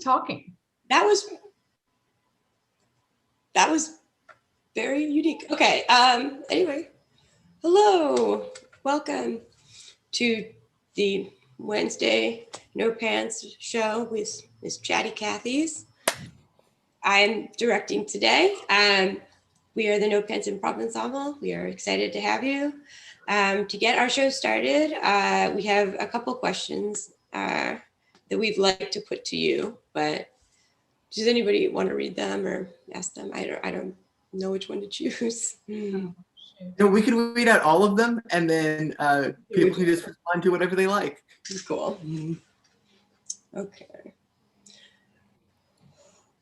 talking. That was very unique. Okay. Anyway, hello. Welcome to the Wednesday No Pants show with Miss Chatty Cathy's. I'm directing today. We are the No Pants Improv Ensemble. We are excited to have you. To get our show started, we have a couple questions that we'd like to put to you, but does anybody want to read them or ask them? I don't know which one to choose. No, we could read out all of them, and then people can just respond to whatever they like. Cool. Okay.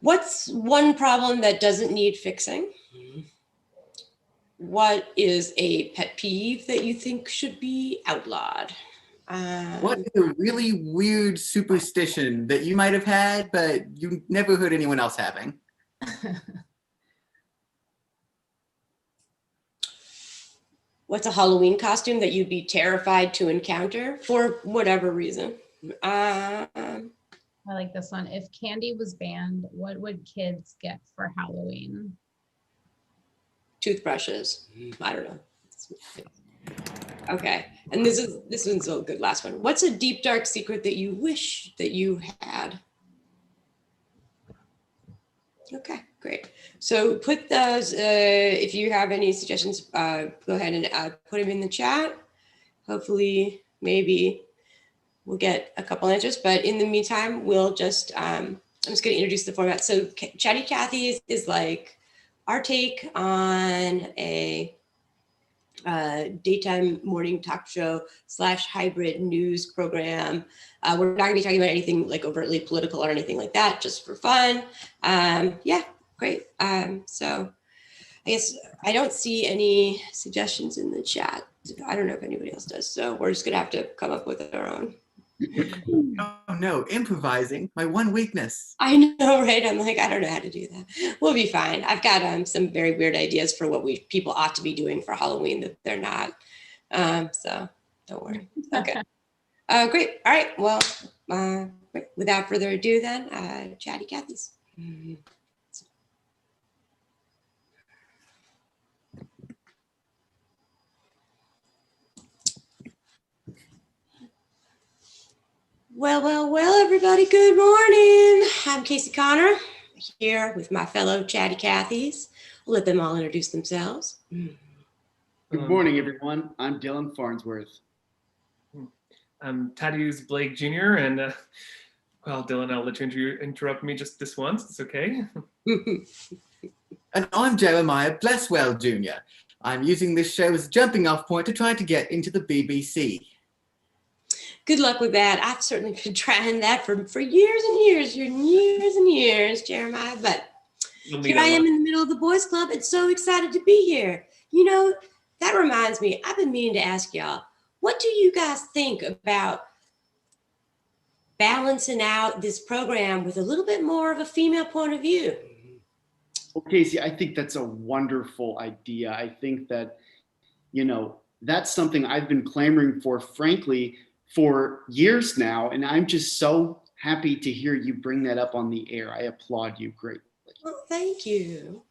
What's one problem that doesn't need fixing? What is a pet peeve that you think should be outlawed? What is a really weird superstition that you might have had, but you never heard anyone else having? What's a Halloween costume that you'd be terrified to encounter for whatever reason? I like this one. If candy was banned, what would kids get for Halloween? Toothbrushes. I don't know. Okay, and this one's a good last one. What's a deep dark secret that you wish that you had? Okay, great. So put those, if you have any suggestions, go ahead and put them in the chat. Hopefully, maybe we'll get a couple answers, but in the meantime, we'll just, I'm just gonna introduce the format. So Chatty Cathy's is like our take on a daytime morning talk show / hybrid news program. We're not gonna be talking about anything like overtly political or anything like that, just for fun. Yeah, great. So I guess I don't see any suggestions in the chat. I don't know if anybody else does. So we're just gonna have to come up with our own. Oh no, improvising, my one weakness. I know, right? I'm like, I don't know how to do that. We'll be fine. I've got some very weird ideas for what people ought to be doing for Halloween that they're not. So don't worry. Okay. Great. All right. Well, without further ado then, Chatty Cathy's. Well, everybody, good morning. I'm Casey Connor, here with my fellow Chatty Cathy's. We'll let them all introduce themselves. Good morning, everyone. I'm Dylan Farnsworth. I'm Tattoo's Blake Jr. And, well, Dylan, I'll let you interrupt me just this once. It's okay. And I'm Jeremiah Blesswell Jr. I'm using this show as a jumping off point to try to get into the BBC. Good luck with that. I've certainly been trying that for years and years, Jeremiah. But here I am in the middle of the boys club and so excited to be here. You know, that reminds me, I've been meaning to ask y'all, what do you guys think about balancing out this program with a little bit more of a female point of view? Well, Casey, I think that's a wonderful idea. I think that, that's something I've been clamoring for, frankly, for years now, and I'm just so happy to hear you bring that up on the air. I applaud you greatly. Well, thank you.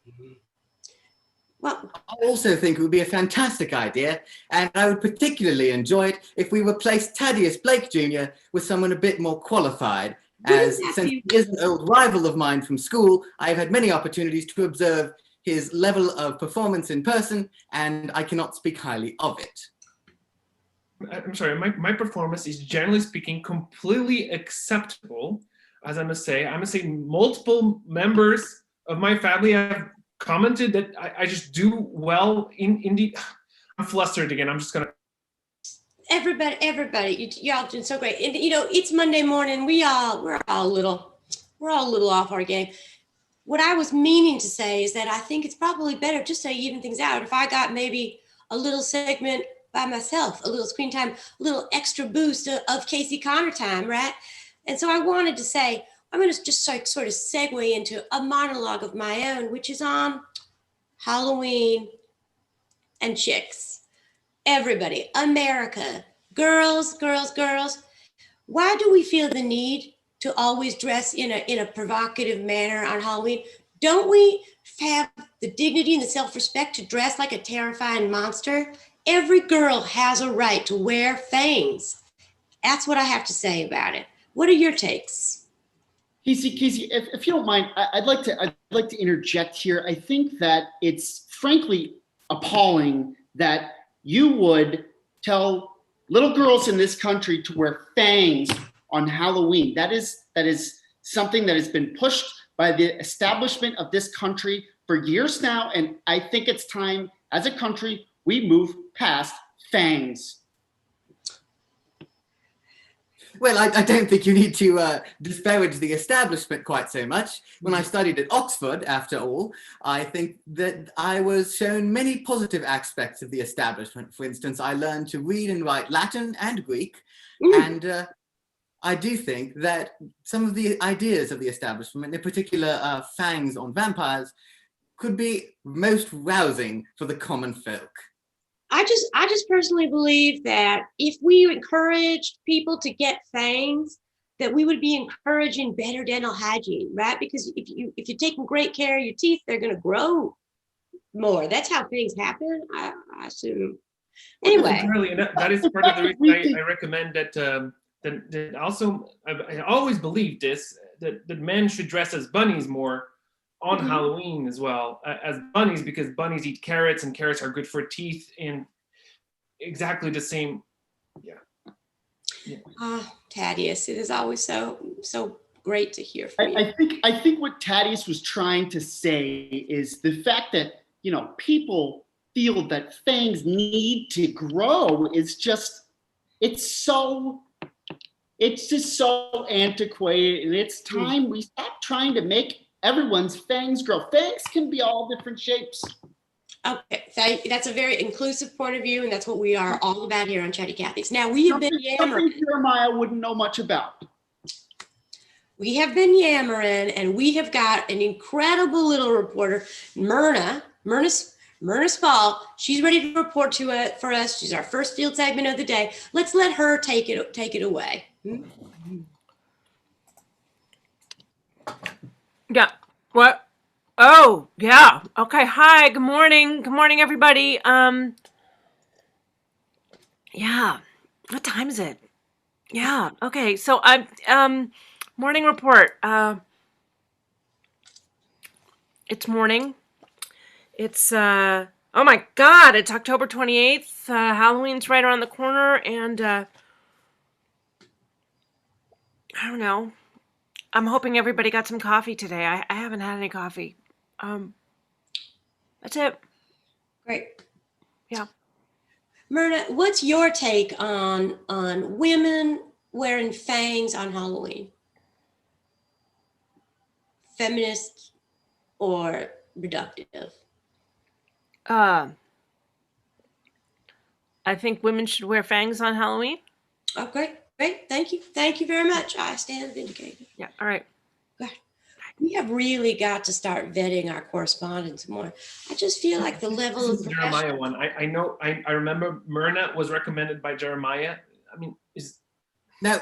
Well, I also think it would be a fantastic idea, and I would particularly enjoy it if we replaced Thaddeus Blake Jr. with someone a bit more qualified, as since he is an old rival of mine from school, I've had many opportunities to observe his level of performance in person, and I cannot speak highly of it. I'm sorry, my performance is generally speaking completely acceptable. As I must say multiple members of my family have commented that I just do well in the, I'm flustered again. I'm just gonna. Everybody, y'all doing so great. And, it's Monday morning. We're all a little off our game. What I was meaning to say is that I think it's probably better just to even things out. If I got maybe a little segment by myself, a little screen time, a little extra boost of Casey Connor time, right? And so I wanted to say, I'm going to just sort of segue into a monologue of my own, which is on Halloween and chicks. Everybody, America, girls. Why do we feel the need to to always dress in a provocative manner on Halloween? Don't we have the dignity and the self-respect to dress like a terrifying monster? Every girl has a right to wear fangs. That's what I have to say about it. What are your takes? Casey, if you don't mind, I'd like to interject here. I think that it's frankly appalling that you would tell little girls in this country to wear fangs on Halloween. That is something that has been pushed by the establishment of this country for years now, and I think it's time, as a country, we move past fangs. Well, I don't think you need to disparage the establishment quite so much. When I studied at Oxford, after all, I think that I was shown many positive aspects of the establishment. For instance, I learned to read and write Latin and Greek, and I do think that some of the ideas of the establishment, in particular fangs on vampires, could be most rousing for the common folk. I just personally believe that if we encouraged people to get fangs, that we would be encouraging better dental hygiene, right? Because if you're taking great care of your teeth, they're going to grow more. That's how things happen, I assume. Anyway, Really, and that is part of the reason I recommend that also, I always believed this, that men should dress as bunnies more on Halloween as well, as bunnies, because bunnies eat carrots and carrots are good for teeth in exactly the same. Thaddeus, it is always so great to hear from you. I think what Thaddeus was trying to say is the fact that, you know, people feel that fangs need to grow is just, it's just so antiquated, and it's time we stop trying to make everyone's fangs grow. Fangs can be all different shapes. Okay, that's a very inclusive point of view, and that's what we are all about here on Chatty Cathy's. Now, we have been yammering. Something Jeremiah wouldn't know much about. We have been yammering, and we have got an incredible little reporter, Myrna Spall. She's ready to report to it for us. She's our first field segment of the day. Let's let her take it away. Yeah. What? Oh, yeah. Okay. Hi. Good morning. Good morning, everybody. Yeah. What time is it? Yeah. Okay. So morning report. It's morning. It's oh my God, it's October 28th. Halloween's right around the corner, and I don't know. I'm hoping everybody got some coffee today. I haven't had any coffee. That's it. Great. Yeah. Myrna, what's your take on women wearing fangs on Halloween? Feminist or reductive? I think women should wear fangs on Halloween. Oh, great. Thank you very much. I stand vindicated. Yeah. All right. We have really got to start vetting our correspondence more. I just feel like the level of Jeremiah one. I know. I remember Myrna was recommended by Jeremiah. I mean, Now,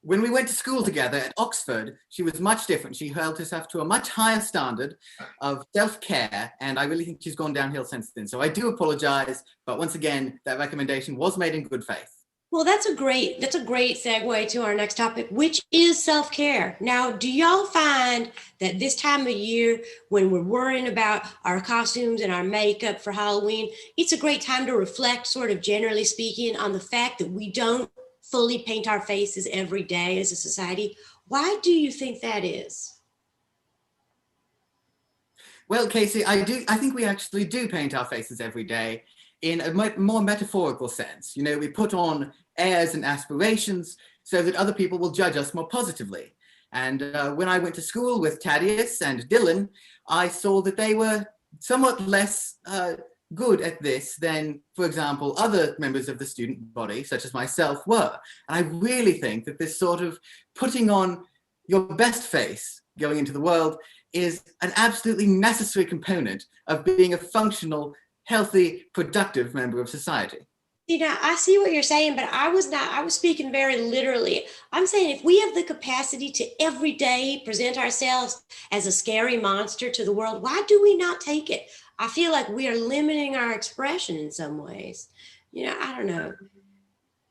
when we went to school together at Oxford, she was much different. She held herself to a much higher standard of self-care, and I really think she's gone downhill since then. So I do apologize, but once again, that recommendation was made in good faith. Well, that's a great segue to our next topic, which is self-care. Now, do y'all find that this time of year, when we're worrying about our costumes and our makeup for Halloween, it's a great time to reflect, sort of generally speaking, on the fact that we don't fully paint our faces every day as a society? Why do you think that is? Well, Casey, I think we actually do paint our faces every day in a more metaphorical sense. You know, we put on airs and aspirations so that other people will judge us more positively. And when I went to school with Thaddeus and Dylan, I saw that they were somewhat less good at this than, for example, other members of the student body, such as myself, were. And I really think that this sort of putting on your best face going into the world is an absolutely necessary component of being a functional, healthy, productive member of society. You know, I see what you're saying, but I was speaking very literally. I'm saying if we have the capacity to every day present ourselves as a scary monster to the world, why do we not take it? I feel like we are limiting our expression in some ways. You know, I don't know.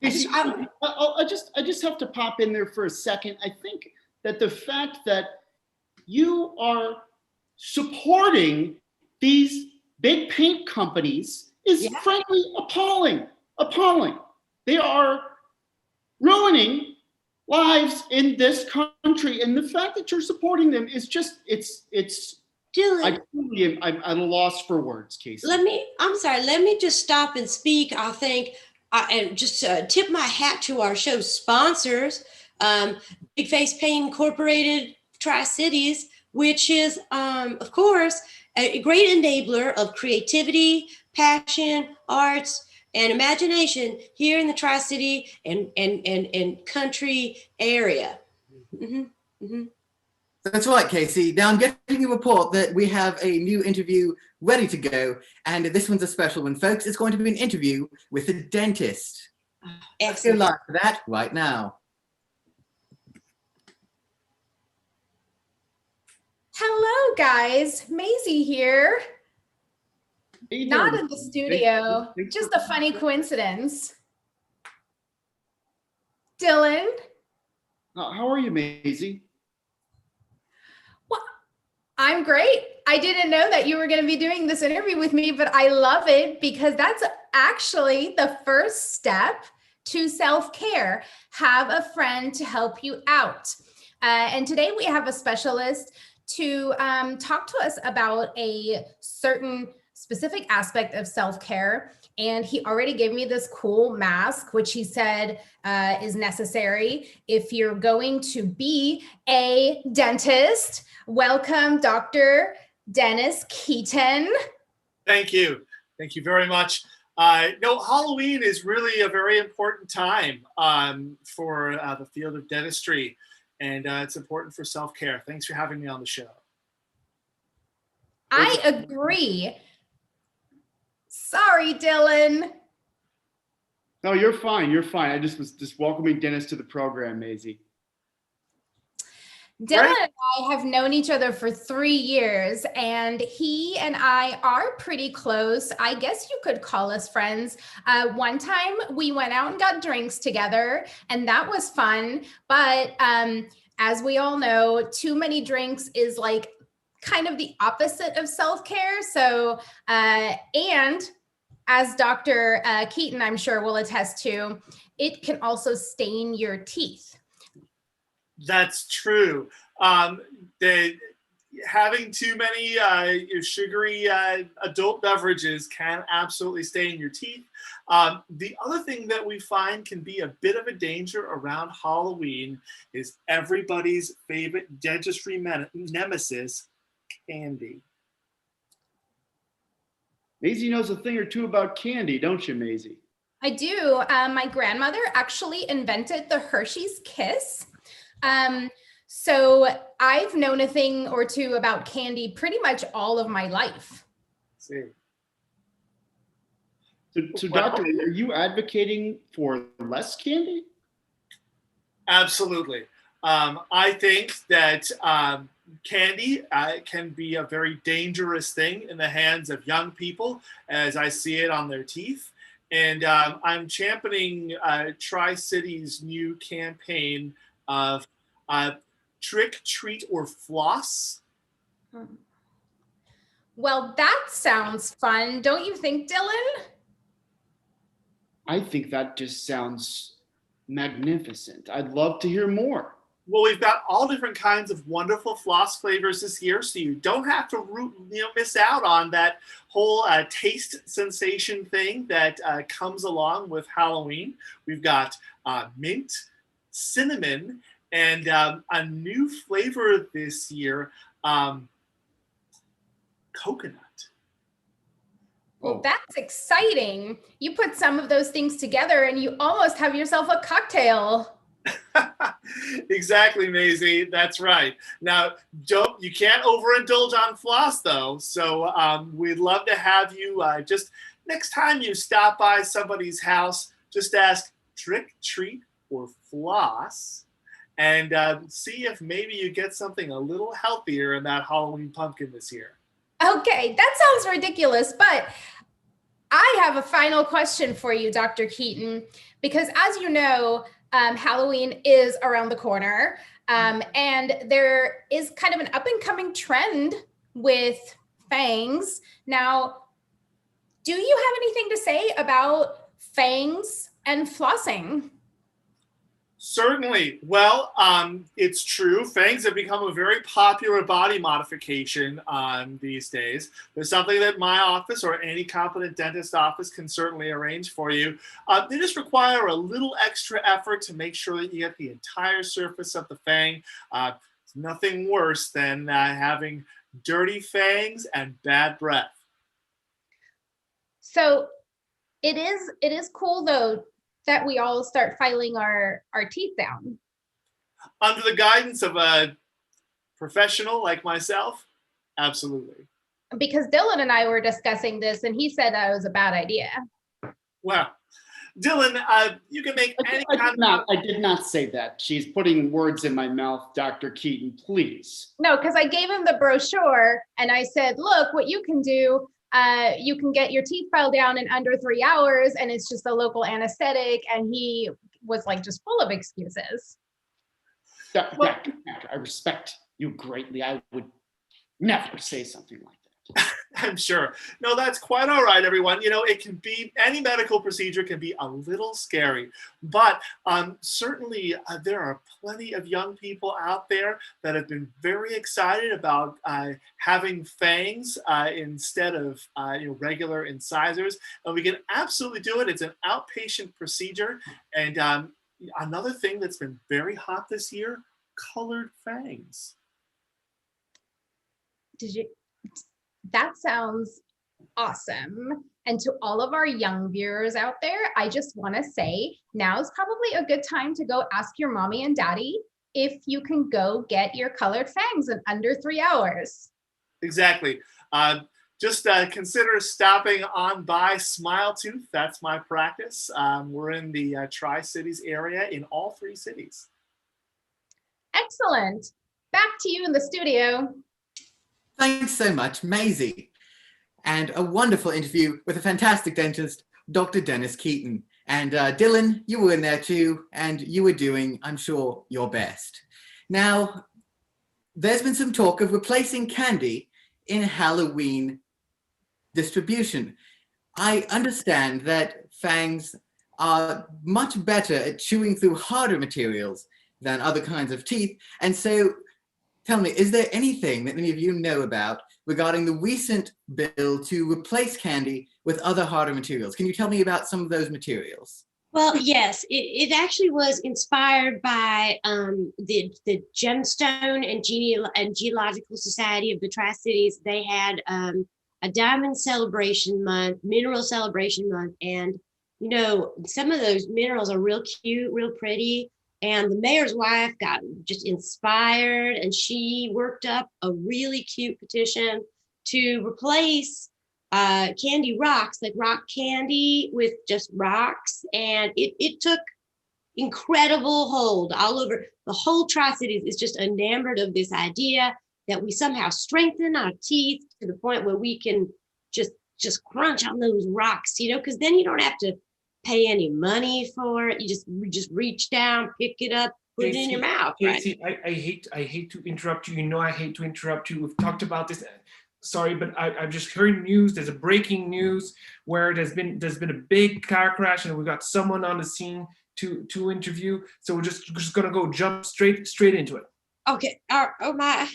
I just have to pop in there for a second. I think that the fact that you are supporting these big paint companies is frankly appalling. Appalling. They are ruining lives in this country, and the fact that you're supporting them is just it's. Dylan, I'm at a loss for words, Casey. let me just stop and speak. I think and just tip my hat to our show sponsors, Big Face Paint Incorporated, Tri-Cities, which is, of course, a great enabler of creativity, passion, arts, and imagination here in the Tri-City and country area. Mm-hmm. Mm-hmm. That's right, Casey. Now I'm getting a report that we have a new interview ready to go, and this one's a special one, folks. It's going to be an interview with a dentist. Let's go live for that right now. Hello, guys. Maisie here. Not in the studio. Just a funny coincidence. Dylan. How are you, Maisie? Well, I'm great. I didn't know that you were going to be doing this interview with me, but I love it because that's actually the first step to self-care. Have a friend to help you out. And today we have a specialist to talk to us about a certain specific aspect of self-care. And he already gave me this cool mask, which he said is necessary if you're going to be a dentist. Welcome, Dr. Dennis Keaton. Thank you. Thank you very much. No, Halloween is really a very important time for the field of dentistry, and it's important for self-care. Thanks for having me on the show. I agree. Sorry, Dylan. No, you're fine. You're fine. I just was just welcoming Dennis to the program, Maisie. Dylan and I have known each other for 3 years, and he and I are pretty close. I guess you could call us friends. One time we went out and got drinks together, and that was fun. But as we all know, too many drinks is like kind of the opposite of self-care. So, and as Dr. Keaton, I'm sure will attest to, it can also stain your teeth. That's true. Having too many sugary adult beverages can absolutely stain your teeth. The other thing that we find can be a bit of a danger around Halloween is everybody's favorite dentistry nemesis, candy. Maisie knows a thing or two about candy, don't you, Maisie? I do. My grandmother actually invented the Hershey's Kiss. So I've known a thing or two about candy pretty much all of my life. See. So Doctor, are you advocating for less candy? Absolutely. I think that candy can be a very dangerous thing in the hands of young people, as I see it on their teeth. And I'm championing Tri-Cities' new campaign of trick, treat, or floss. Well, that sounds fun. Don't you think, Dylan? I think that just sounds magnificent. I'd love to hear more. Well, we've got all different kinds of wonderful floss flavors this year, so you don't have to miss out on that whole taste sensation thing that comes along with Halloween. We've got mint, cinnamon, and a new flavor this year, coconut. Well, that's exciting. You put some of those things together and you almost have yourself a cocktail. Exactly, Maisie. That's right. Now, you can't overindulge on floss, though. So we'd love to have you just next time you stop by somebody's house, just ask trick, treat, or floss, and see if maybe you get something a little healthier in that Halloween pumpkin this year. Okay, that sounds ridiculous, but I have a final question for you, Dr. Keaton, because as you know, Halloween is around the corner, and there is kind of an up and coming trend with fangs. Now, do you have anything to say about fangs and flossing? Certainly. Well, it's true. Fangs have become a very popular body modification these days. There's something that my office or any competent dentist office can certainly arrange for you. They just require a little extra effort to make sure that you get the entire surface of the fang. It's nothing worse than having dirty fangs and bad breath. So it is cool though that we all start filing our teeth down. Under the guidance of a professional like myself, absolutely. Because Dylan and I were discussing this and he said that was a bad idea. Well, Dylan, you can make any kind of... I did not say that. She's putting words in my mouth, Dr. Keaton, please. No, because I gave him the brochure and I said, look, what you can do, you can get your teeth filed down in under 3 hours and it's just a local anesthetic. And he was like just full of excuses. Doctor, I respect you greatly. I would never say something like that. I'm sure. No, that's quite all right, everyone. You know, it can be, any medical procedure can be a little scary, but certainly there are plenty of young people out there that have been very excited about having fangs instead of regular incisors, and we can absolutely do it. It's an outpatient procedure, and another thing that's been very hot this year, colored fangs. That sounds awesome. And to all of our young viewers out there, I just want to say now is probably a good time to go ask your mommy and daddy if you can go get your colored fangs in under 3 hours. Exactly. Just consider stopping on by Smile Tooth. That's my practice. We're in the Tri-Cities area in all 3 cities. Excellent. Back to you in the studio. Thanks so much, Maisie. And a wonderful interview with a fantastic dentist, Dr. Dennis Keaton. And Dylan, you were in there too, and you were doing, I'm sure, your best. Now, there's been some talk of replacing candy in Halloween distribution. I understand that fangs are much better at chewing through harder materials than other kinds of teeth. And so tell me, is there anything that any of you know about regarding the recent bill to replace candy with other harder materials? Can you tell me about some of those materials? Well, yes, it actually was inspired by the Gemstone and Geological Society of the Tri-Cities. They had a diamond celebration month, mineral celebration month, and you know, some of those minerals are real cute, real pretty. And the mayor's wife got just inspired, and she worked up a really cute petition to replace candy rocks, like rock candy, with just rocks. And it took incredible hold all over. The whole Tri-Cities is just enamored of this idea that we somehow strengthen our teeth to the point where we can just crunch on those rocks, you know, because then you don't have to pay any money for it. You just reach down, pick it up, put it in your mouth. Casey, right? I hate to interrupt you. You know I hate to interrupt you. We've talked about this. Sorry, but I've just heard news. There's a breaking news where there's been a big car crash, and we've got someone on the scene to interview. So we're just gonna go jump straight into it. Okay. Oh my.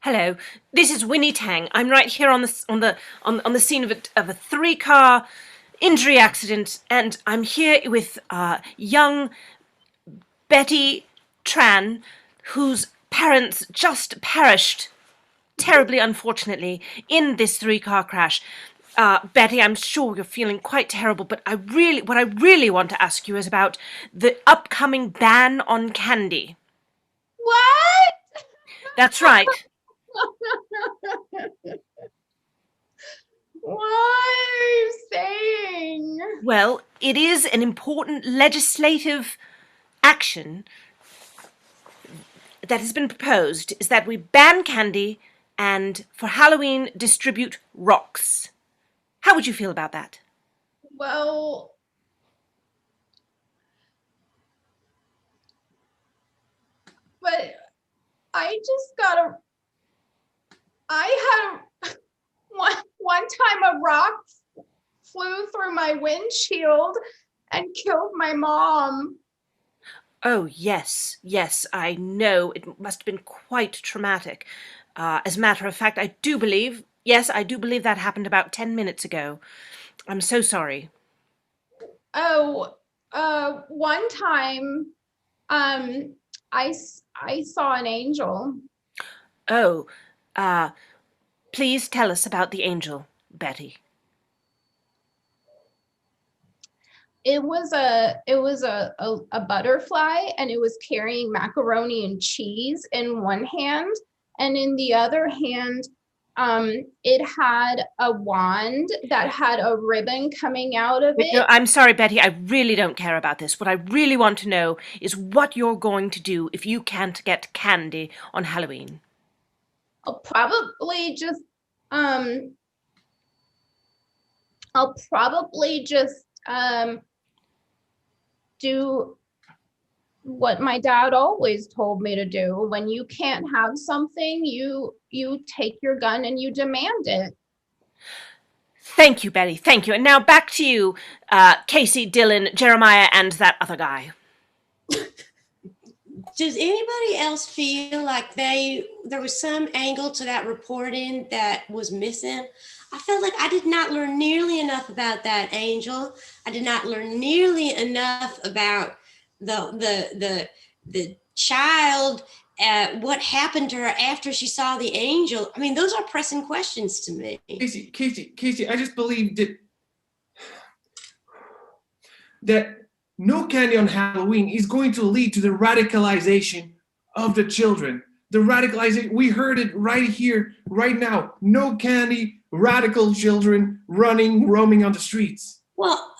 Hello, this is Winnie Tang. I'm right here on the scene of a 3-car injury accident, and I'm here with young Betty Tran, whose parents just perished terribly, unfortunately, in this 3-car crash. Betty, I'm sure you're feeling quite terrible, but what I really want to ask you is about the upcoming ban on candy. What? That's right. What are you saying? Well, it is an important legislative action that has been proposed, is that we ban candy and for Halloween distribute rocks. How would you feel about that? Well, but I had one time a rock flew through my windshield and killed my mom. Oh, yes, yes, I know. It must have been quite traumatic. As a matter of fact, I do believe that happened about 10 minutes ago. I'm so sorry. Oh, one time, I saw an angel. Oh, uh, please tell us about the angel, Betty. It was a butterfly, and it was carrying macaroni and cheese in one hand, and in the other hand, it had a wand that had a ribbon coming out of No, it. I'm sorry, Betty, I really don't care about this. What I really want to know is what you're going to do if you can't get candy on Halloween. I'll probably just um I'll probably just do what my dad always told me to do. When you can't have something, you take your gun and you demand it. Thank you, Betty, thank you. And now back to you, Casey, Dylan, Jeremiah, and that other guy. Does anybody else feel like there was some angle to that reporting that was missing? I felt like I did not learn nearly enough about that angel. I did not learn nearly enough about the child. What happened to her after she saw the angel? I mean, those are pressing questions to me. Casey, I just believe that no candy on Halloween is going to lead to the radicalization of the children. The radicalization, we heard it right here, right now. No candy, radical children roaming on the streets. Well,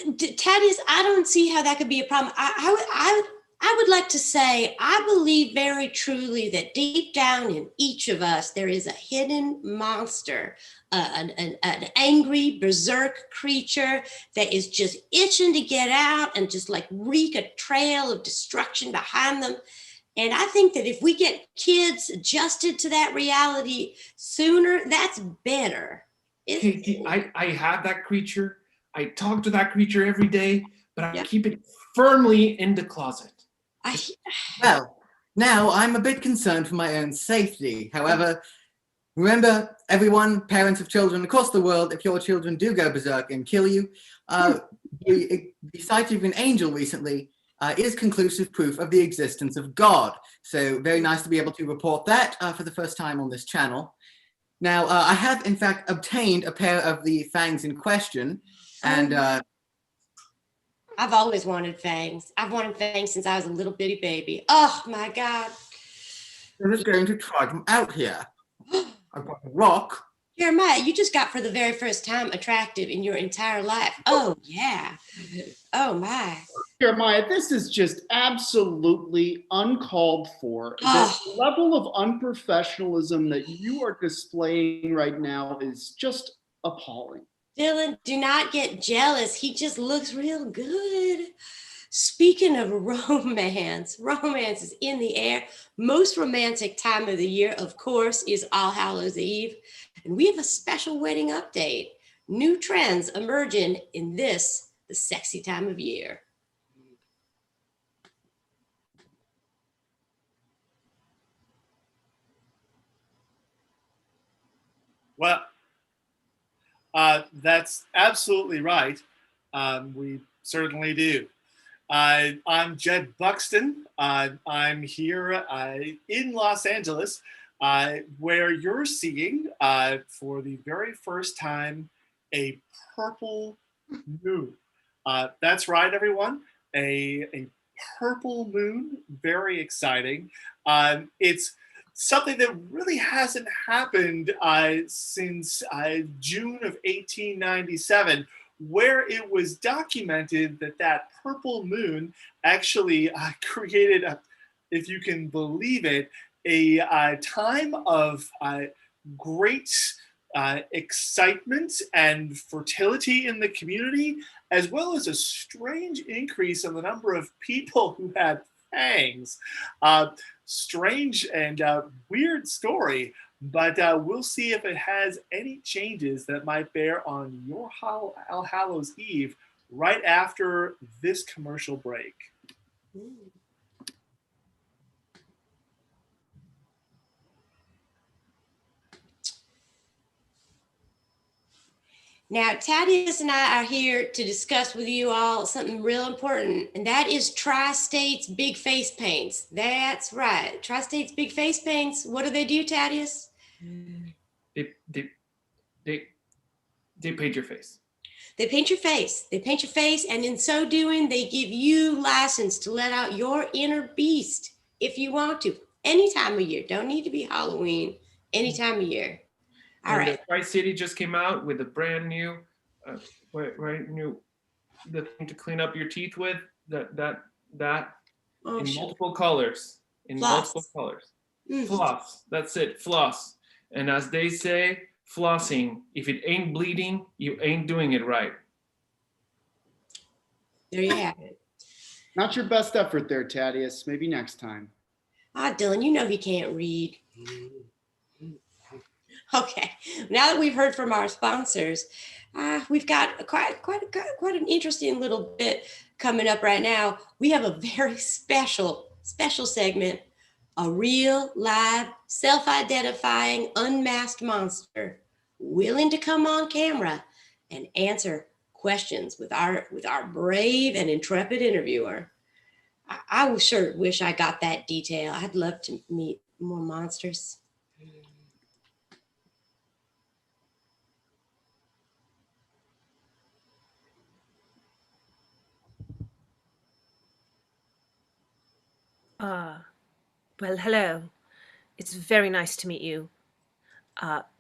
Thaddeus, I don't see how that could be a problem. I would like to say, I believe very truly that deep down in each of us, there is a hidden monster, an angry berserk creature that is just itching to get out and just like wreak a trail of destruction behind them. And I think that if we get kids adjusted to that reality sooner, that's better. Katie, I have that creature. I talk to that creature every day, but I keep it firmly in the closet. Well, now I'm a bit concerned for my own safety. However, remember, everyone, parents of children across the world, if your children do go berserk and kill you, the sighting of an angel recently is conclusive proof of the existence of God. So very nice to be able to report that for the first time on this channel. Now, I have, in fact, obtained a pair of the fangs in question, and I've always wanted fangs. I've wanted fangs since I was a little bitty baby. Oh, my God. I'm just going to try them out here. I've got a rock. Jeremiah, you just got for the very first time attractive in your entire life. Oh, yeah. Oh, my. Jeremiah, this is just absolutely uncalled for. The level of unprofessionalism that you are displaying right now is just appalling. Dylan, do not get jealous. He just looks real good. Speaking of romance, romance is in the air. Most romantic time of the year, of course, is All Hallows Eve. And we have a special wedding update. New trends emerging in this, the sexy time of year. Well, that's absolutely right. We certainly do. I'm Jed Buxton. I'm here in Los Angeles, where you're seeing, for the very first time, a purple moon. That's right, everyone. A purple moon. Very exciting. It's something that really hasn't happened since June of 1897, where it was documented that that purple moon actually created, if you can believe it, a time of great excitement and fertility in the community, as well as a strange increase in the number of people who had fangs. Strange and weird story, but we'll see if it has any changes that might bear on your All Hallows Eve right after this commercial break. Now, Thaddeus and I are here to discuss with you all something real important, and that is Tri-State's Big Face Paints. That's right. Tri-State's Big Face Paints. What do they do, Thaddeus? They paint your face. They paint your face. They paint your face, and in so doing, they give you license to let out your inner beast if you want to. Any time of year. Don't need to be Halloween. Any time of year. All right. Tri-City just came out with a brand new, the thing to clean up your teeth with. That Oh, in sure. multiple colors. In Floss. multiple colors. Mm. Floss. That's it. Floss. And as they say, flossing. If it ain't bleeding, you ain't doing it right. There you have it. Not your best effort there, Thaddeus. Maybe next time. Ah, Dylan, you know he can't read. Okay, now that we've heard from our sponsors, we've got quite an interesting little bit coming up right now. We have a very special segment, a real live self-identifying unmasked monster willing to come on camera and answer questions with our brave and intrepid interviewer. I sure wish I got that detail. I'd love to meet more monsters. Well, hello. It's very nice to meet you.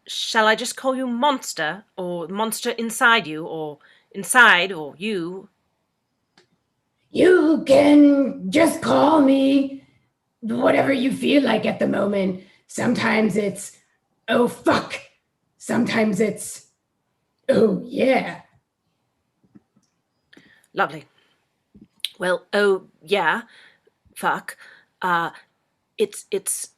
Shall I just call you Monster, or Monster inside you, or inside, or you? You can just call me whatever you feel like at the moment. Sometimes it's, oh, fuck. Sometimes it's, oh, yeah. Lovely. Well, oh, yeah. Fuck. It's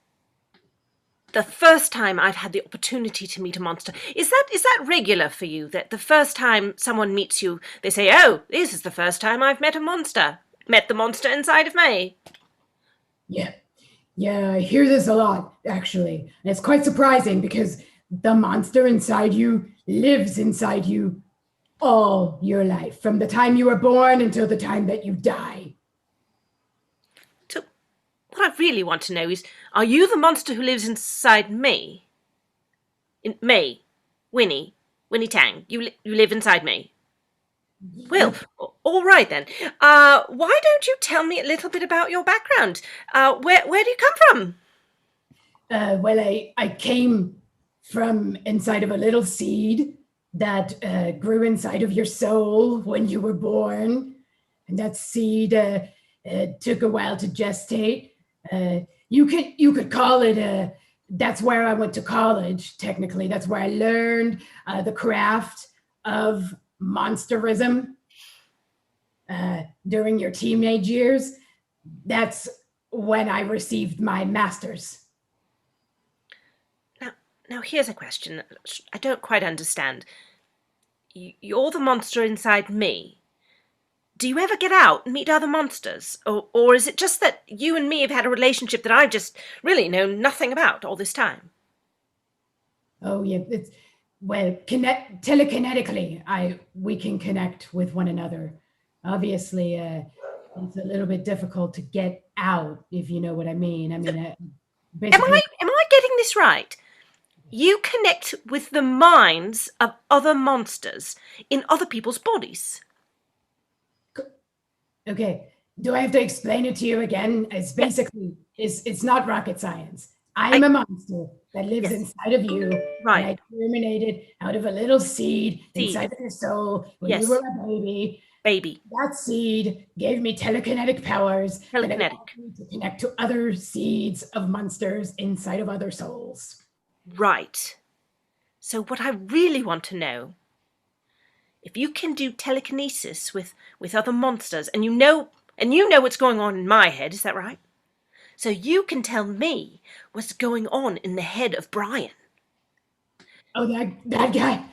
the first time I've had the opportunity to meet a monster. Is that regular for you, that the first time someone meets you, they say, oh, this is the first time I've met a monster. Met the monster inside of me. Yeah, I hear this a lot, actually. And it's quite surprising because the monster inside you lives inside you all your life, from the time you were born until the time that you die. So what I really want to know is, are you the monster who lives inside me? Me, Winnie Tang. You live inside me. Well, all right then. Why don't you tell me a little bit about your background? Where do you come from? Well, I came from inside of a little seed that grew inside of your soul when you were born. And that seed took a while to gestate. You could call it, that's where I went to college, technically. That's where I learned the craft of monsterism during your teenage years. That's when I received my master's. Now here's a question I don't quite understand. You're the monster inside me. Do you ever get out and meet other monsters? Or is it just that you and me have had a relationship that I've just really known nothing about all this time? Oh, yeah. Telekinetically, we can connect with one another. Obviously, it's a little bit difficult to get out, if you know what I mean. I mean, basically... Am I getting this right? You connect with the minds of other monsters in other people's bodies. Okay. Do I have to explain it to you again? It's basically, it's not rocket science. I'm a monster that lives Yes. inside of you. Right. And I germinated out of a little seed Seed. inside of your soul when Yes. you were a baby. Baby. That seed gave me telekinetic powers that Telekinetic. allowed me to connect to other seeds of monsters inside of other souls. Right. So what I really want to know, if you can do telekinesis with other monsters, and you know what's going on in my head, is that right? So you can tell me what's going on in the head of Brian. Oh, that guy.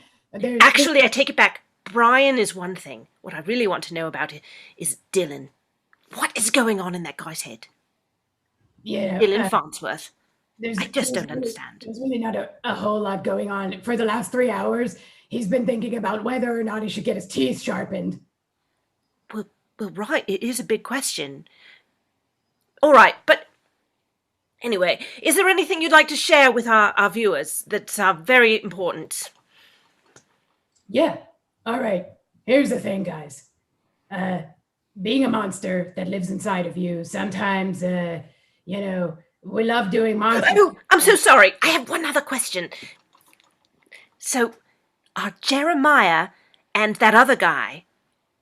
Actually, I take it back. Brian is one thing. What I really want to know about it is Dylan. What is going on in that guy's head? Yeah, Dylan Farnsworth. I just don't really, understand. There's really not a whole lot going on. For the last 3 hours, he's been thinking about whether or not he should get his teeth sharpened. Well, right. It is a big question. All right, but anyway, is there anything you'd like to share with our viewers that's very important? Yeah. All right. Here's the thing, guys. Being a monster that lives inside of you, sometimes, we love doing monster. Oh, I'm so sorry. I have one other question. So, are Jeremiah and that other guy,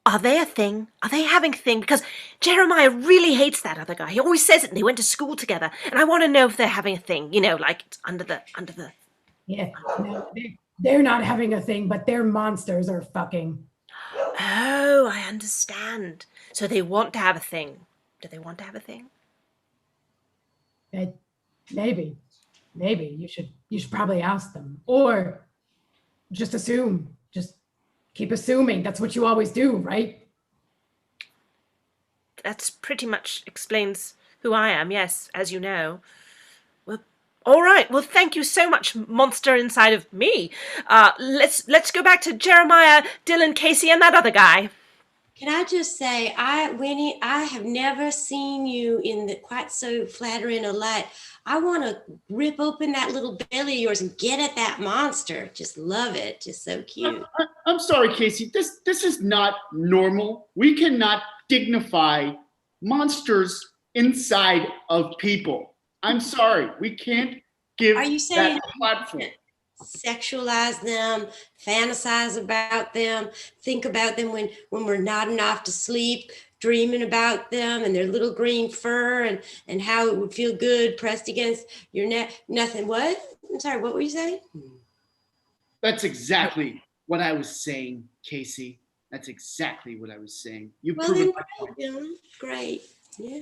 are they a thing? Are they having a thing? Because Jeremiah really hates that other guy. He always says it, and they went to school together. And I want to know if they're having a thing. Like under the. Yeah. No, they're not having a thing, but their monsters are fucking. Oh, I understand. So they want to have a thing. Do they want to have a thing? Maybe you should probably ask them, or just assume. Just keep assuming. That's what you always do, right? That's pretty much explains who I am. Yes, as you know. Well, all right. Well, thank you so much, monster inside of me. Let's go back to Jeremiah, Dylan, Casey, and that other guy. Can I just say, Winnie, I have never seen you in quite so flattering a light. I want to rip open that little belly of yours and get at that monster. Just love it. Just so cute. I'm sorry, Casey. This is not normal. We cannot dignify monsters inside of people. I'm sorry. We can't give Are you saying that platform. Sexualize them, fantasize about them, think about them when we're nodding off to sleep, dreaming about them and their little green fur and how it would feel good pressed against your neck? Nothing. What? I'm sorry, what were you saying? That's exactly what I was saying, Casey. That's exactly what I was saying. You Well, proved then, my point. Dylan, great. Yeah.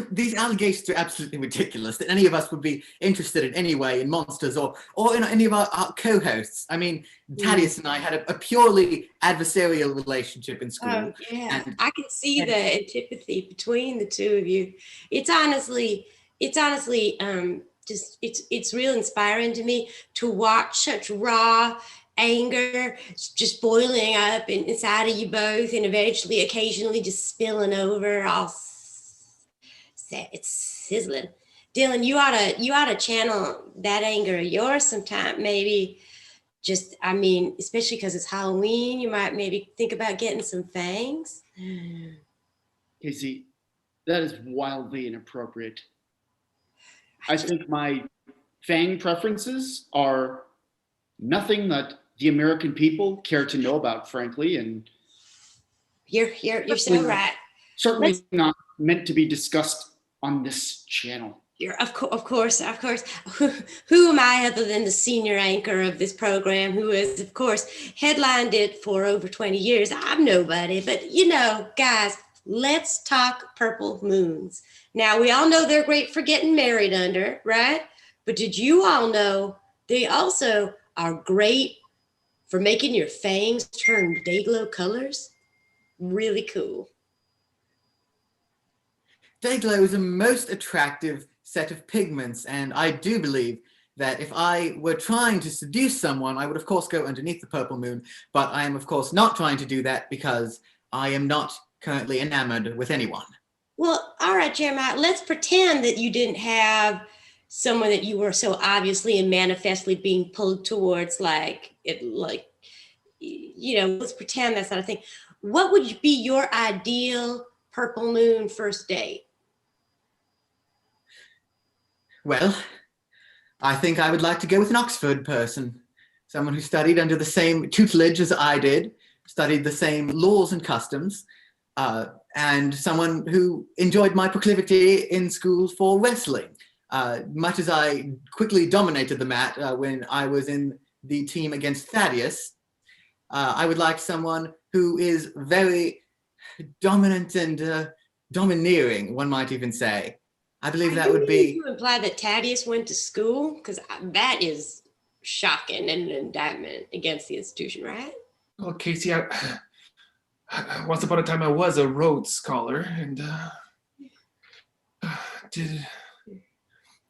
These allegations are absolutely ridiculous that any of us would be interested in any way in monsters or in any of our co-hosts. I mean, Thaddeus and I had a purely adversarial relationship in school. Oh, yeah. I can see the antipathy between the two of you. It's honestly just it's real inspiring to me to watch such raw anger just boiling up inside of you both and eventually occasionally just spilling over all. It's sizzling. Dylan, you ought to channel that anger of yours sometime. Maybe just, especially because it's Halloween, you might maybe think about getting some fangs. Casey, that is wildly inappropriate. I think my fang preferences are nothing that the American people care to know about, frankly, and you're so right. Certainly not meant to be discussed on this channel. Of course. Who am I other than the senior anchor of this program who has, of course, headlined it for over 20 years? I'm nobody, but guys, let's talk purple moons. Now, we all know they're great for getting married under, right? But did you all know they also are great for making your fangs turn Dayglow colors? Really cool. Dayglow is a most attractive set of pigments, and I do believe that if I were trying to seduce someone, I would of course go underneath the purple moon, but I am of course not trying to do that because I am not currently enamored with anyone. Well, all right, Jeremiah, let's pretend that you didn't have someone that you were so obviously and manifestly being pulled towards, let's pretend that's not a thing. What would be your ideal purple moon first date? Well, I think I would like to go with an Oxford person, someone who studied under the same tutelage as I did, studied the same laws and customs, and someone who enjoyed my proclivity in school for wrestling. Much as I quickly dominated the mat when I was in the team against Thaddeus, I would like someone who is very dominant and domineering, one might even say. I believe that would be. You imply that Thaddeus went to school? Because that is shocking and an indictment against the institution, right? Well, Casey, once upon a time I was a Rhodes Scholar, and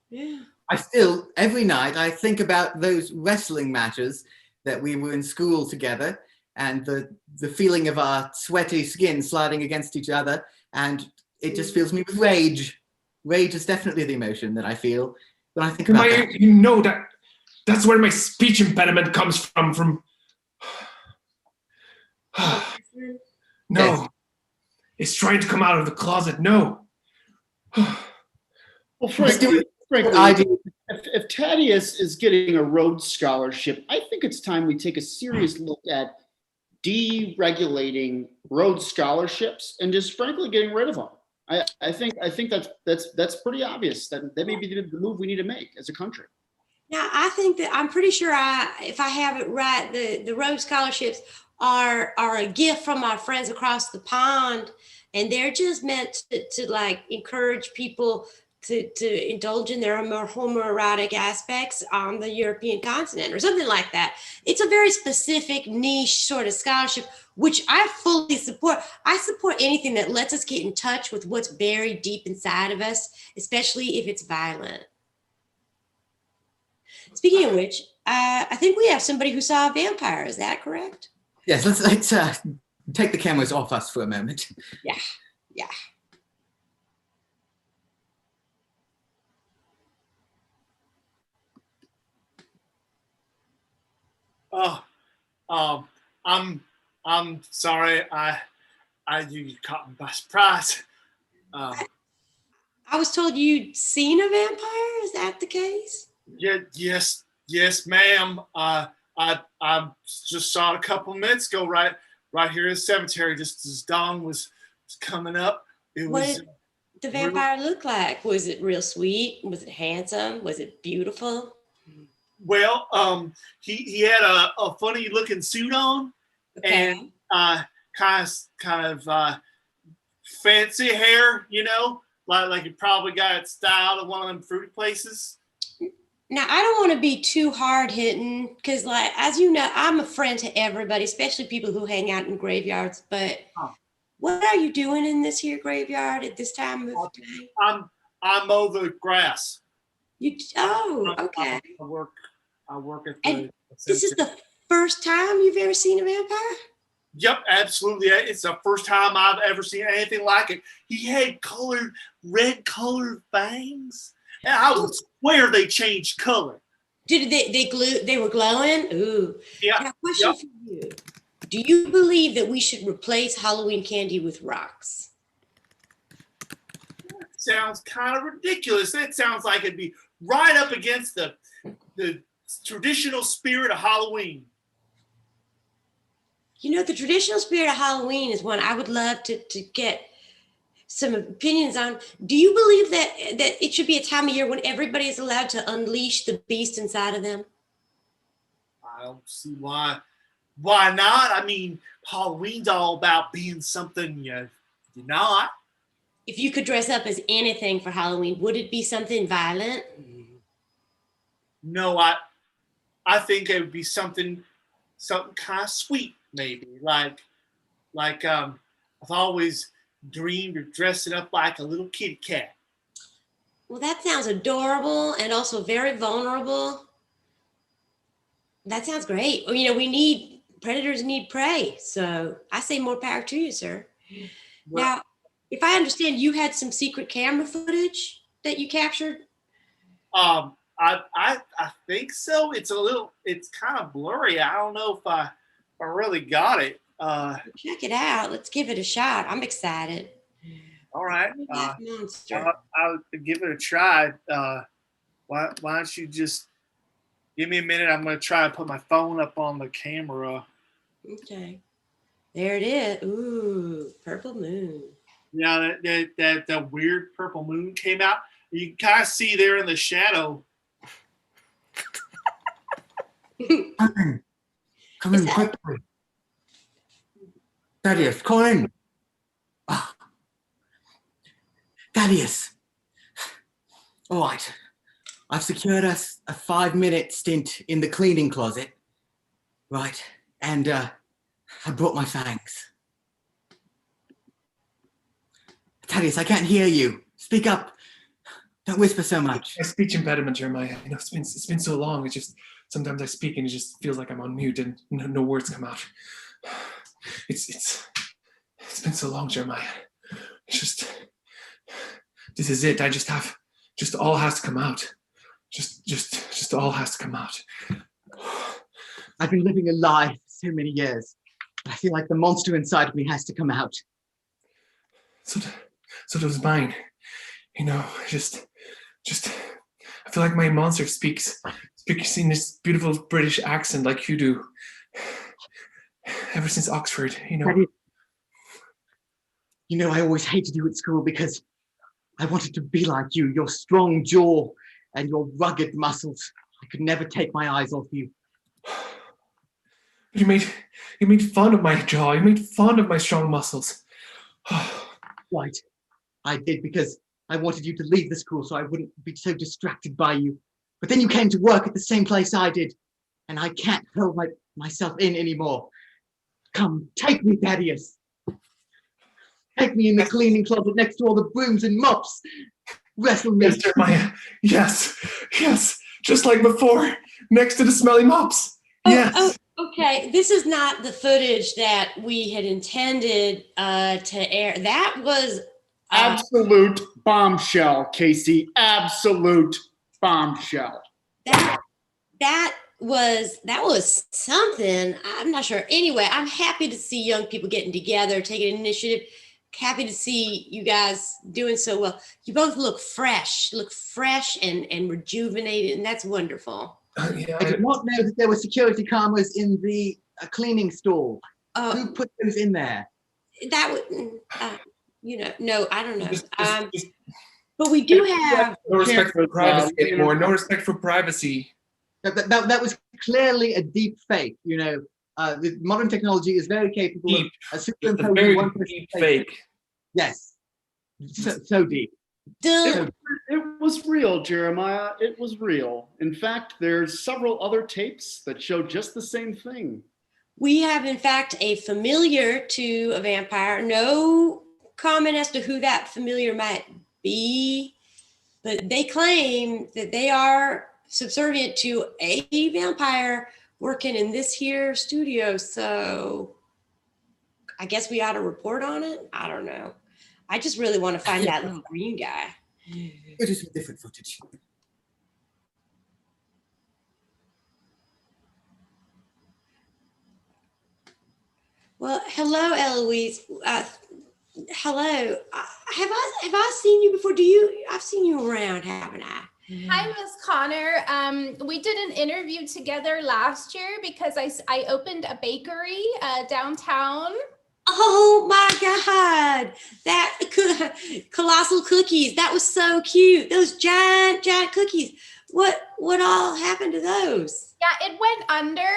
Yeah. I still, every night, I think about those wrestling matches that we were in school together and the feeling of our sweaty skin sliding against each other. And it just fills me with rage. Rage is definitely the emotion that I feel when I think about that. You know that's where my speech impediment comes from. No, Yes. It's trying to come out of the closet. No. Well, frankly, if Thaddeus is getting a Rhodes Scholarship, I think it's time we take a serious look at deregulating Rhodes Scholarships and just frankly getting rid of them. I think that's pretty obvious. That may be the move we need to make as a country. Now, I think that I'm pretty sure if I have it right, the Rhodes Scholarships are a gift from our friends across the pond, and they're just meant to like encourage people to indulge in their more homoerotic aspects on the European continent or something like that. It's a very specific niche sort of scholarship, which I fully support. I support anything that lets us get in touch with what's buried deep inside of us, especially if it's violent. Speaking of which, I think we have somebody who saw a vampire. Is that correct? Yes, let's take the cameras off us for a moment. Yeah. Oh, I'm sorry. You caught me by surprise. I was told you'd seen a vampire. Is that the case? Yes, ma'am. I just saw it a couple of minutes ago, right here in the cemetery, just as dawn was coming up. What did the vampire look like? Was it real sweet? Was it handsome? Was it beautiful? Well, he had a funny looking suit on, Okay. and kind of fancy hair, like he probably got it styled at one of them fruity places. Now, I don't want to be too hard hitting because, like, as you know, I'm a friend to everybody, especially people who hang out in graveyards. But what are you doing in this here graveyard at this time of day? I mow the grass. Okay. I work at And the this is the first time you've ever seen a vampire? Yep, absolutely. It's the first time I've ever seen anything like it. He had red colored fangs. And I would swear they changed color. Did they were glowing? Ooh. Yeah. Now, question for you. Do you believe that we should replace Halloween candy with rocks? That sounds kind of ridiculous. That sounds like it'd be right up against the traditional spirit of Halloween. The traditional spirit of Halloween is one I would love to get some opinions on. Do you believe that it should be a time of year when everybody is allowed to unleash the beast inside of them? I don't see why not. I mean, Halloween's all about being something you're not. If you could dress up as anything for Halloween, would it be something violent? No, I think it would be something kind of sweet, maybe. Like I've always dreamed of dressing up like a little kitty cat. Well, that sounds adorable and also very vulnerable. That sounds great. Well, predators need prey. So I say more power to you, sir. Well, now, if I understand, you had some secret camera footage that you captured? I think so. It's kind of blurry. I don't know if I really got it. Check it out. Let's give it a shot. I'm excited. All right. Monster. I'll give it a try. Why don't you just give me a minute? I'm gonna try to put my phone up on the camera. Okay. There it is. Ooh, purple moon. Yeah, that weird purple moon came out. You can kind of see there in the shadow. Come in quickly. Thaddeus, come in. Ah. Thaddeus. All right. I've secured us a 5-minute stint in the cleaning closet. Right. And I brought my thanks. Thaddeus, I can't hear you. Speak up. Don't whisper so much. My speech impediment, Jeremiah. You know, it's been so long. It's just sometimes I speak and it just feels like I'm on mute and no words come out. It's been so long, Jeremiah. It's just this is it. Just all has to come out. Just all has to come out. I've been living a lie for so many years. I feel like the monster inside of me has to come out. So does mine. You know, just I feel like my monster speaks in this beautiful British accent like you do. Ever since Oxford, you know. You know, I always hated you at school because I wanted to be like you, your strong jaw and your rugged muscles. I could never take my eyes off you. You made fun of my jaw. You made fun of my strong muscles. Right. I did because I wanted you to leave the school so I wouldn't be so distracted by you. But then you came to work at the same place I did, and I can't hold myself in anymore. Come, take me, Thaddeus. Take me in the cleaning closet next to all the brooms and mops. Wrestle me. Yes, Jeremiah. Yes. Just like before, next to the smelly mops. Yes. Okay, this is not the footage that we had intended to air. That was Absolute bombshell, Casey. Absolute bombshell. That was something. I'm not sure. Anyway, I'm happy to see young people getting together, taking an initiative. Happy to see you guys doing so well. You both look fresh and rejuvenated, and that's wonderful. I did not know that there were security cameras in the cleaning stall. Who put those in there? That would, no, I don't know. But we do have no respect for privacy anymore. No respect for privacy. That was clearly a deep fake. You know, the modern technology is very capable of superimposing very one person's deep face. fake. Yes, so deep. It was real, Jeremiah. It was real. In fact, there's several other tapes that show just the same thing. We have, in fact, a familiar to a vampire. No comment as to who that familiar might be, but they claim that they are subservient to a vampire working in this here studio. So I guess we ought to report on it. I don't know. I just really want to find that little green guy. It is different footage. Well, hello, Eloise. Hello. Have I seen you before? I've seen you around, haven't I? Hi, Miss Connor. We did an interview together last year because I opened a bakery downtown. Oh my God, that colossal cookies. That was so cute. Those giant cookies. What all happened to those? Yeah, it went under.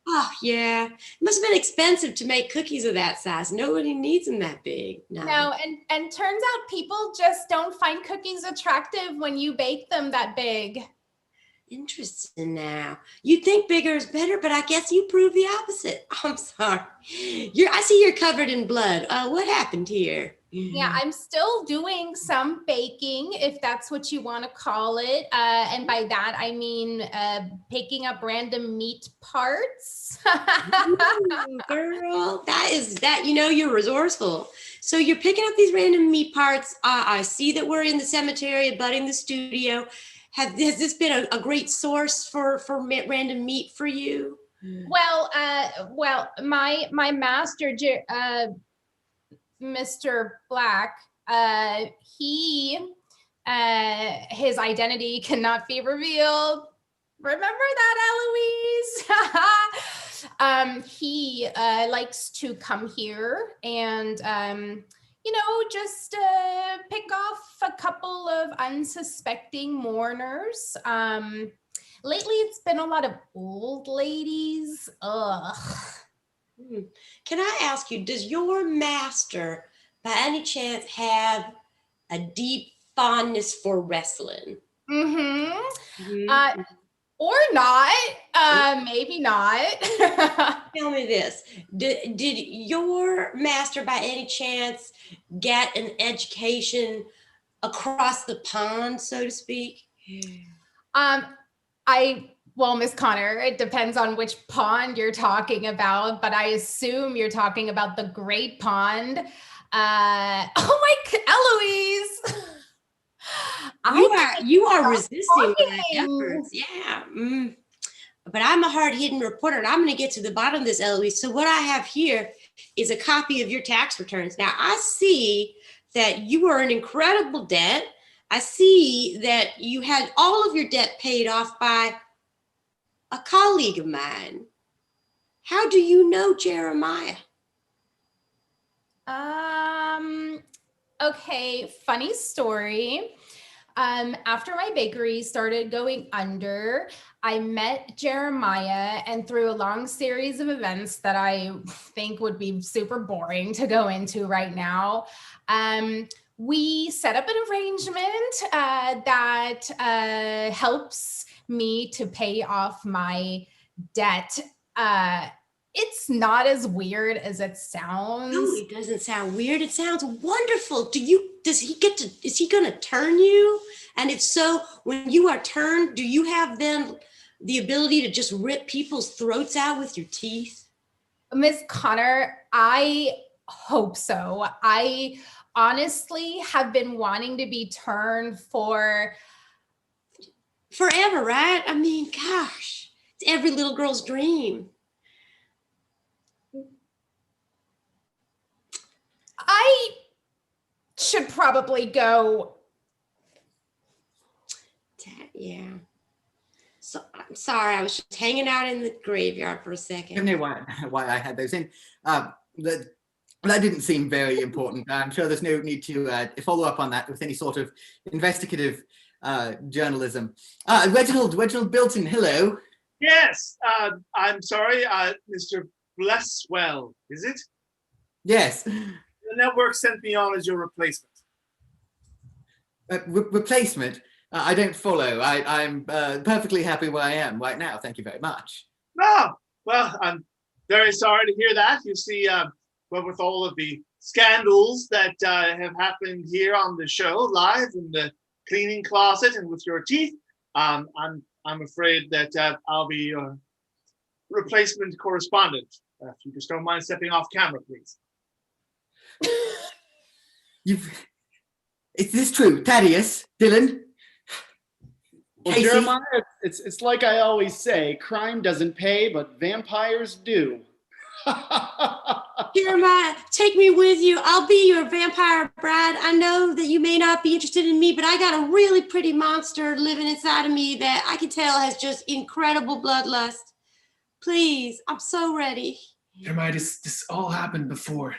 Oh yeah, it must have been expensive to make cookies of that size. Nobody needs them that big. No, and turns out people just don't find cookies attractive when you bake them that big. Interesting. Now you'd think bigger is better, but I guess you prove the opposite. I'm sorry. I see you're covered in blood. What happened here? Yeah, I'm still doing some baking, if that's what you want to call it. And by that, I mean picking up random meat parts. Ooh, girl, that, you're resourceful. So you're picking up these random meat parts. I see that we're in the cemetery abutting the studio. Has this been a great source for random meat for you? Well, my master, Mr. Black, he his identity cannot be revealed. Remember that, Eloise? He likes to come here and, just pick off a couple of unsuspecting mourners. Lately, it's been a lot of old ladies. Ugh. Can I ask you, does your master, by any chance, have a deep fondness for wrestling? Mm-hmm. Or not. Maybe not. Tell me this. Did your master, by any chance, get an education across the pond, so to speak? Well, Miss Connor, it depends on which pond you're talking about, but I assume you're talking about the Great Pond. Eloise! You are resisting my efforts. Yeah. But I'm a hard-hitting reporter, and I'm going to get to the bottom of this, Eloise. So what I have here is a copy of your tax returns. Now, I see that you are in incredible debt. I see that you had all of your debt paid off by a colleague of mine. How do you know Jeremiah? Okay, funny story. After my bakery started going under, I met Jeremiah, and through a long series of events that I think would be super boring to go into right now, we set up an arrangement that helps me to pay off my debt. It's not as weird as it sounds. No, it doesn't sound weird. It sounds wonderful. Is he gonna turn you? And if so, when you are turned, do you have then the ability to just rip people's throats out with your teeth? Miss Connor, I hope so. I honestly have been wanting to be turned for forever, right? I mean, gosh, it's every little girl's dream. I should probably go. Yeah. So I'm sorry, I was just hanging out in the graveyard for a second. I don't know why I had those in. That didn't seem very important. I'm sure there's no need to follow up on that with any sort of investigative journalism. Reginald Bilton, hello. Yes, I'm sorry, Mr. Blesswell, is it? Yes. The network sent me on as your replacement. Replacement? I don't follow. I'm perfectly happy where I am right now. Thank you very much. Oh, well, I'm very sorry to hear that. You see, well, with all of the scandals that have happened here on the show, live in the cleaning closet and with your teeth, I'm afraid that I'll be your replacement correspondent. If you just don't mind stepping off camera, please. Is this true? Thaddeus? Dylan? Well, Casey? Jeremiah, it's like I always say, crime doesn't pay, but vampires do. Jeremiah, take me with you. I'll be your vampire bride. I know that you may not be interested in me, but I got a really pretty monster living inside of me that I can tell has just incredible bloodlust. Please, I'm so ready. Jeremiah, this all happened before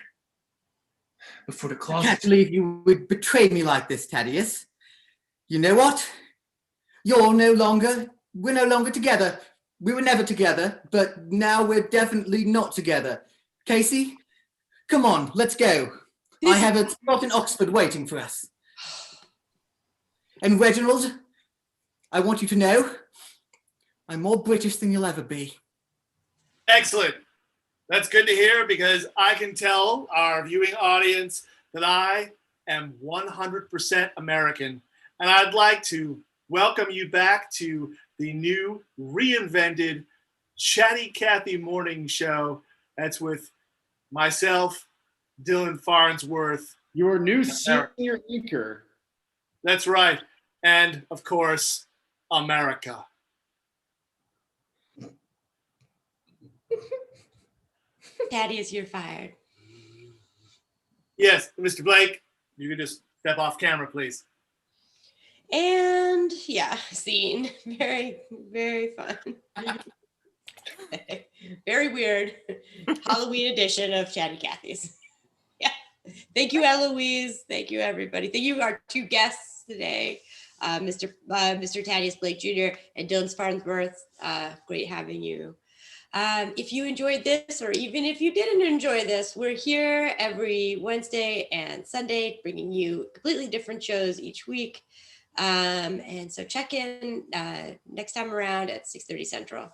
the I closet. can't believe you would betray me like this, Thaddeus. You know what? We're no longer together. We were never together, but now we're definitely not together. Casey, come on, let's go. I have a spot in Oxford waiting for us. And Reginald, I want you to know, I'm more British than you'll ever be. Excellent. That's good to hear because I can tell our viewing audience that I am 100% American. And I'd like to welcome you back to the new reinvented Chatty Cathy Morning Show. That's with myself, Dylan Farnsworth. Your new senior anchor. That's right. And of course, America. Thaddeus, you're fired. Yes, Mr. Blake, you can just step off camera, please. And yeah, scene. Very, very fun. Very weird Halloween edition of Chatty Cathy's. Yeah. Thank you, Eloise. Thank you, everybody. Thank you, our two guests today, Mr. Thaddeus Blake Jr. and Dylan Farnsworth. Great having you. If you enjoyed this, or even if you didn't enjoy this, we're here every Wednesday and Sunday, bringing you completely different shows each week. And so check in next time around at 6:30 Central.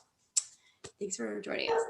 Thanks for joining us.